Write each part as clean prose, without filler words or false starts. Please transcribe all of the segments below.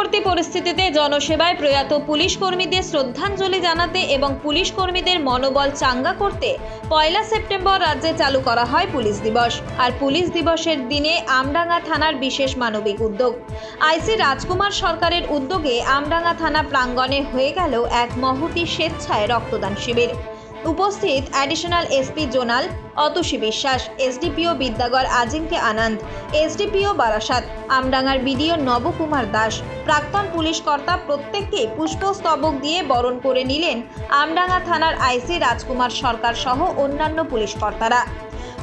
পরবর্তী পরিস্থিতিতে জনসেবায় প্রয়াত পুলিশ কর্মীদের শ্রদ্ধাঞ্জলি জানাতে এবং পুলিশ কর্মীদের মনোবল চাঙ্গা করতে 1 সেপ্টেম্বর রাজ্যে চালু করা হয় পুলিশ দিবস। আর পুলিশ দিবসের দিনে আমডাঙ্গা থানার বিশেষ মানবিক উদ্যোগ আইসি রাজকুমার সরকারের উদ্যোগে আমডাঙ্গা থানা প্রাঙ্গণে হয়ে গেল এক মহতী স্বেচ্ছায় রক্তদান শিবির। উপস্থিত অ্যাডিশনাল এসপি জোনাল অতুষী বিশ্বাস, এসডিপিও বিদ্যাগড় আজিঙ্কে আনন্দ, এসডিপিও বারাসাত, আমডাঙ্গার বিডিও নবকুমার দাস, প্রাক্তন পুলিশ কর্তা প্রত্যেককে পুষ্পস্তবক দিয়ে বরণ করে নিলেন আমডাঙ্গা থানার আইসি রাজকুমার সরকার সহ অন্যান্য পুলিশ কর্তারা।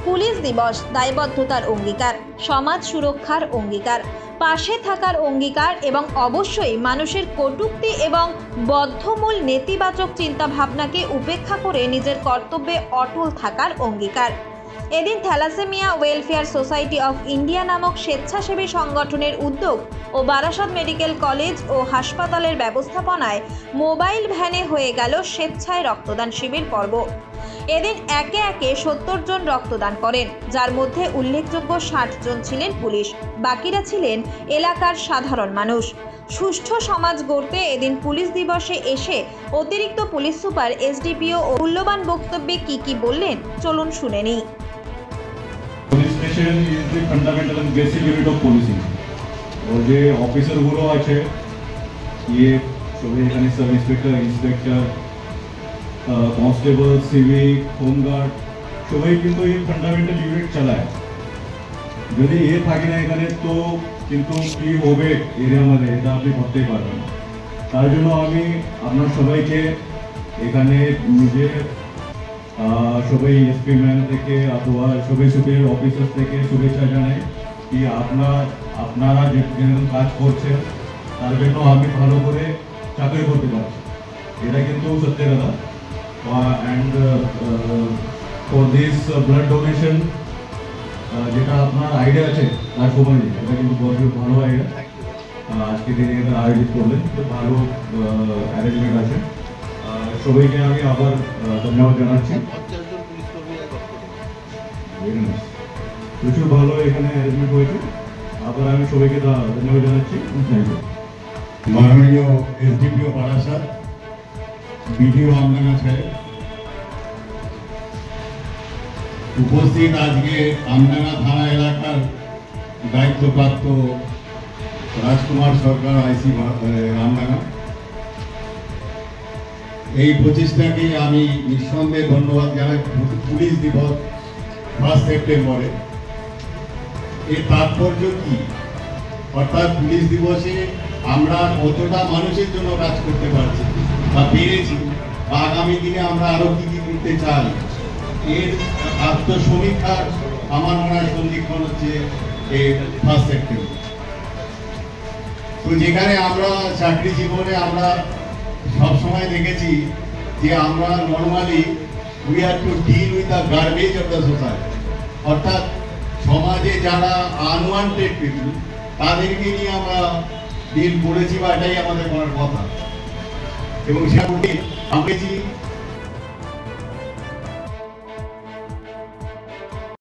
পুলিশ দিবস দায়বদ্ধতার অঙ্গীকার, সমাজ সুরক্ষার অঙ্গীকার, পাশে থাকার অঙ্গীকার এবং অবশ্যই মানুষের কটূক্তি এবং বদ্ধমূল নেতিবাচক চিন্তাভাবনাকে উপেক্ষা করে নিজের কর্তব্যে অটল থাকার অঙ্গীকার। এদিন thalassaemia welfare society of India নামক স্বেচ্ছাসেবী সংগঠনের উদ্যোগ ও বারাসাত মেডিকেল কলেজ ও হাসপাতালের ব্যবস্থাপনায় মোবাইল ভ্যানে হয়ে গেল স্বেচ্ছায় রক্তদান শিবির পর্ব। এদিন একে একে 70 জন রক্তদান করেন, যার মধ্যে উল্লেখযোগ্য 60 জন ছিলেন পুলিশ, বাকিরা ছিলেন এলাকার সাধারণ মানুষ। সুষ্ঠু সমাজ গড়তে এদিন পুলিশ দিবসে এসে অতিরিক্ত পুলিশ সুপার এসডিপিও ও মূল্যবান বক্তব্যে কি বললেন চলুন শুনে নিই। Police station is the fundamental and basic unit of policing. और যে অফিসারগুলো আছে ये সবাই এখানে sub inspector constable, civic, home guard সবাই কিন্তু এই ফান্ডামেন্টাল ইউনিট চালায়। যদি এ থাকে না এখানে তো কিন্তু কি হবে এরিয়া মধ্যে এটা আপনি ভাবতেই পারবেন। তার জন্য আমি আপনার সবাইকে এখানে নিজের সবাই এসপি ম্যান থেকে অথবা সবাই সুপেরিয়র অফিসার থেকে শুভেচ্ছা জানাই কি আপনারা যে কাজ করছেন তার জন্য আমি ভালো করে চাকরি করতে পারছি, এটা কিন্তু সত্যি কথা। And for this blood donation যেটা আপনার আইডিয়া আছে তার সময় এটা কিন্তু ভালো আইডিয়া। আজকে দিনে এটা আয়োজিত করলেন, ভালো অ্যারেঞ্জমেন্ট আছে। সবাইকে আমি আবার ধন্যবাদ জানাচ্ছি। প্রচুর ভালো এখানে অ্যারেঞ্জমেন্ট হয়েছে, আবার আমি সবাইকে ধন্যবাদ জানাচ্ছি। Thank you. মাননীয় এসডিপিও বারাসাত, বিডিও আমডাঙ্গা সাহেব, উপস্থিত আজকে আমডাঙ্গা থানা এলাকার দায়িত্বপ্রাপ্ত রাজকুমার সরকার আইসি আমডাঙ্গা, এই প্রচেষ্টাকে আমি নিঃসন্দেহে ধন্যবাদ জানাই। পুলিশ দিবস 1 সেপ্টেম্বরে এর তাৎপর্য কি, অর্থাৎ পুলিশ দিবসে আমরা কতটা মানুষের জন্য কাজ করতে পারছি বা পেরেছি, বা আগামী দিনে আমরা আরো কি করতে চাই, এর আত্মসমীক্ষার আমার মনে হয় সন্ধিক্ষণ হচ্ছে এই 1 সেপ্টেম্বর। তো যেখানে আমরা চাকরি জীবনে আমরা সবসময় দেখেছি যে আমরা normally we have to deal with the garbage of the society, অর্থাৎ সমাজে যারা আনওয়ান্টেড পিপল তাদেরকে নিয়ে আমরা ডিল করেছি বা এটাই আমাদের করার কথা। এবং সেটা আমরা